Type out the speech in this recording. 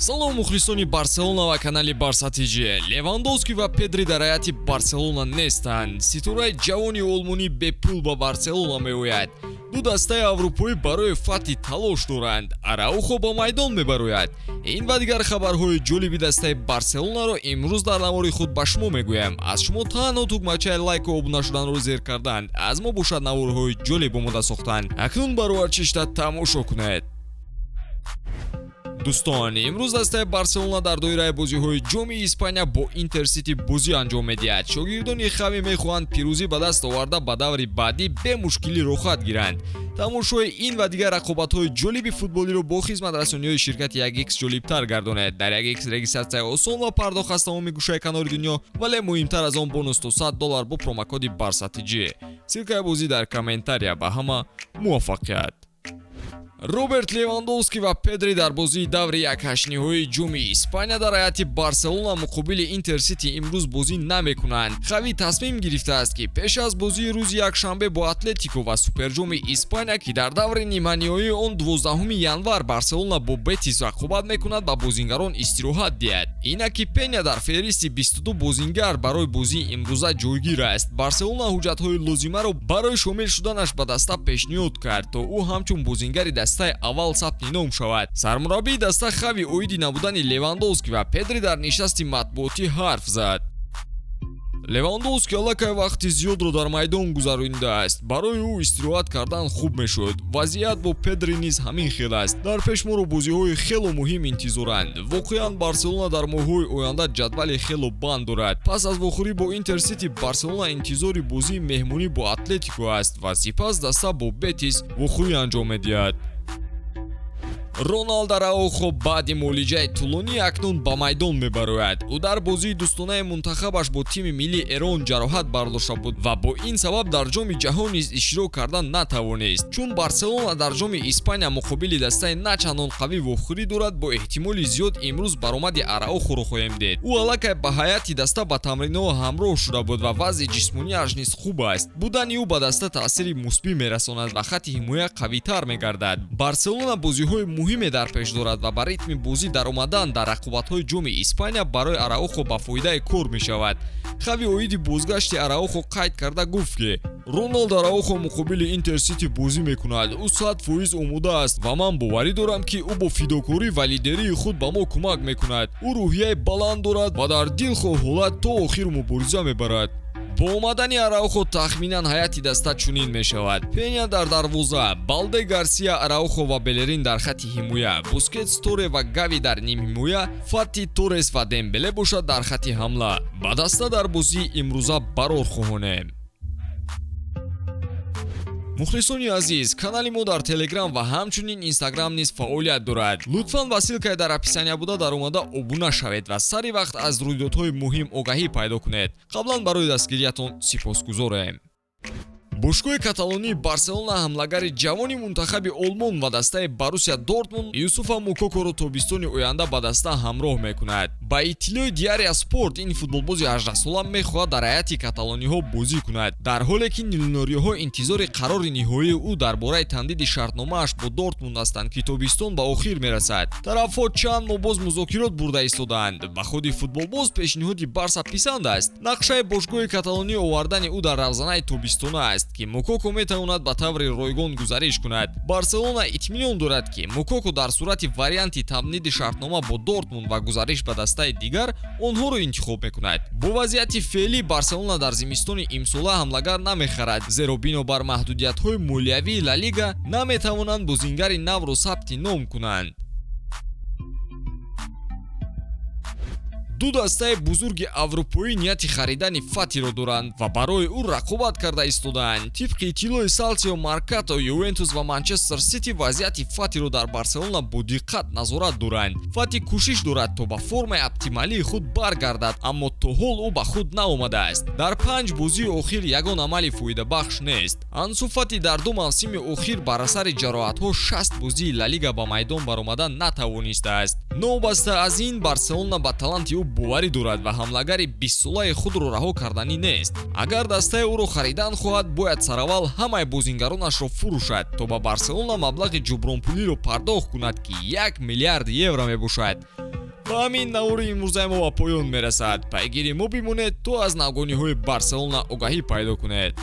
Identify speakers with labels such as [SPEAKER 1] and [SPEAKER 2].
[SPEAKER 1] Салом мухлисони Барселона ва канали Барса ТЖ. Левандовски ва Педри дар ҳайати Барселона нестанд. Ситураи ҷавони олмонӣ бепул ба Барселона меояд. Ду дастаи аврупоӣ барои фатҳи талош доранд. Араухо ба майдон мебарояд. Ин ва дигар хабарҳои ҷолиби дастаи Барселонаро имрӯз дар навори худ ба шумо мегӯям. Аз шумо танҳо тугмачаи лайку обуна шуданро зер карданд. Аз мо бошад наворҳои ҷолиб омода сохтанд. Акнун барои чишта тамошо кунед. Дӯстон, имрӯз дастаи Барселона дар доираи бозиҳои ҷоми Испания бо Интер Сити бозӣ анҷом медиҳад. Шогирдони Хави мехоҳанд пирӯзӣ ба даст оварда ба даври баъдӣ бемушкилӣ рохат гиранд. Тамошои ин ва дигар рақобатҳои ҷолиби футболиро бо хизматрасониҳои ширкати 1x ҷолибтар гардонед. Дар 1x регистратсия осон ва пардохт аз тамоми гӯшаи канори дунё, вале муҳимтар аз он бонус то $100 бо промокоди Барса ТЖ. Силкаи бозӣ дар комментария. Ба ҳама муваффақият. Роберт Левандовски ва Педри дар бозии даври 1/8 ниҳоии ҷоми Испания дар ҳайати Барселона муқобили Интер Сити имрӯз бозӣ намекунанд. Хави тасмим гирифтааст, ки пеш аз бозии рӯзи якшанбе бо Атлетико ва Суперҷоми Испания, ки дар даври ниманиҳоии он 12 январ Барселона бо Бетис рақобат мекунад, ба бозингарон истироҳат диҳад. Инаки Пеня дар феҳристи 22 бозингар барои бозии имрӯза ҷойгир аст. Барселона ҳуҷҷатҳои лозимаро барои шомил шуданаш ба даста пешниҳод кард, то ӯ ҳамчун бозингари дастаи аввал сабти ном шавад. Сармураббии даста Хави оиди набудани Левандовски ва Педри дар нишасти матбуотӣ ҳарф зад. Левандовски аллакай вақти зиёдро дар майдон гузаронидааст. Барои ӯ истироҳат кардан хуб мешуд. Вазъият бо Педри низ ҳамин хел аст. Дар пеш моро бозиҳои хело муҳим интизоранд. Воқеан Барселона дар моҳҳои оянда ҷадвали хело банд дорад. Пас аз вохӯрӣ бо Интер Сити, Барселона интизори бозии меҳмонӣ бо Атлетико аст ва сипас даста бо Бетис вохӯрӣ анҷом медиҳад. Роналдо Араухо баъди муолиҷаи тӯлонӣ акнун ба майдон мебарояд. Ӯ дар бозии дӯстонаи мунтахабаш бо тими миллии Эрон ҷароҳат бардошта буд ва бо ин сабаб дар ҷоми ҷаҳон низ иштирок кардан натавонист. Чун Барселона дар ҷоми Испания муқобили дастаи начандон қавӣ вохӯрӣ дорад, бо эҳтимоли зиёд имрӯз баромади Араухоро хоҳем дид. Ӯ аллакай ба ҳайати даста ба тамринҳо ҳамроҳ шуда буд ва вазъи ҷисмонияш низ хуб аст. Будани ӯ ба даста таъсири мусбӣ мерасонад ва хатти ҳимоя қавитар мегардад. Барселона бозиҳои муҳиме дар пеш дорад ва ба ритми бозӣ даромадан дар рақобатҳои ҷоми Испания барои Араухо ба фоидаи кор мешавад. Хави оиди бозгашти Араухо қайд карда гуфт, ки Роналдо Араухо муқобили Интер Сити бозӣ мекунад. Ӯ 100% омода аст ва ман боварӣ дорам, ки ӯ бо фидокорӣ ва лидерии худ ба мо кӯмак мекунад. Ӯ рӯҳияи баланд дорад ва дар дилхоҳ ҳолат то охир мубориза мебарад. Бо омадани Араухо тахминан ҳайати даста чунин мешавад. Пеня дар дарвоза, Балде, Гарсия, Араухо ва Белерин дар хатти ҳимоя, Бускетс, Торе ва Гави дар нимҳимоя, Фатти, Торес ва Дембеле бошад дар хатти ҳамла. Ба даста дар бозии имрӯза барор хоҳонем. мухлисони азиз, канали мо дар Телеграм ва ҳамчунин Инстаграм низ фаъолият дорад. Лутфан ба силкаи дар описания буда дар омада обуна шавед ва сари вақт аз рӯйдодҳои муҳим огаҳӣ пайдо кунед. Қаблан барои дастгириятон сипосгузорем. Бошгоҳи Каталонии Барселона ҳамлагари ҷавони мунтахаби Олмон ва дастаи Борусия Дортмунд Юсуфа Мукокоро тобистони оянда ба даста ҳамроҳ мекунад. Ба иттилои Диария Спорт, ин футболбози 18-сола мехоҳад дар ҳайати каталониҳо бозӣ кунад. Дар ҳоле ки нилнориҳо интизори қарори ниҳоии ӯ дар бораи тамдиди шартномааш бо Дортмунд ҳастанд, ки тобистон ба охир мерасад. Тарафҳо чанд моҳ боз музокирот бурда истодаанд. Ба худи футболбоз пешниҳоди Барса писанд аст. Нақшаи бошгоҳи Каталонӣ овардани ӯ дар равзанаи тобистона аст, ки Мукоко метавонад ба таври ройгон гузариш кунад. Барселона итминон дорад, ки Мукоко дар сурати варианти тамдиди шартнома бо Дортмунд ва гузариш ба дастаи дигар онҳоро интихоб мекунад. Бо вазъияти феълӣ Барселона дар зимистони имсола ҳамлагар намехарад, зеро бинобар маҳдудиятҳои молиявии Ла Лига наметавонанд бозингари навро сабти ном кунанд. Ду дастаи бузурги аврупоӣ нияти харидани Фатиро доранд ва барои ӯ рақобат карда истодаанд. Тибқи иттилои Салсио Маркато, Ювентус ва Манчестер Сити вазъияти Фатиро дар Барселона бо диққат назорат доранд. Фати кӯшиш дорад, то ба формаи оптималии худ баргардад, аммо то ҳол ӯ ба худ наомадааст. Дар 5 бозии охир ягон амали фоидабахш нест. Ансу Фати дар 2 мавсими охир бар асари ҷароҳатҳо 60 бозии Ла Лига ба майдон баромадан натавонистааст. Новбаста аз ин, Барселона ба таланти ӯ боварӣ дорад ва ҳамлагари 20-солаи худро раҳо карданӣ нест. Агар дастаи ӯро харидан хоҳад, бояд сараввал ҳамаи бозингаронашро фурӯшад, то ба Барселона маблағи ҷубронпулиро пардохт кунад, ки 1 миллиард евро мебошад. ва ҳамин навори имрӯзаи мо ба поён мерасад. пайгири мо бимонед то аз навгониҳои Барселона огаҳӣ пайдо кунед.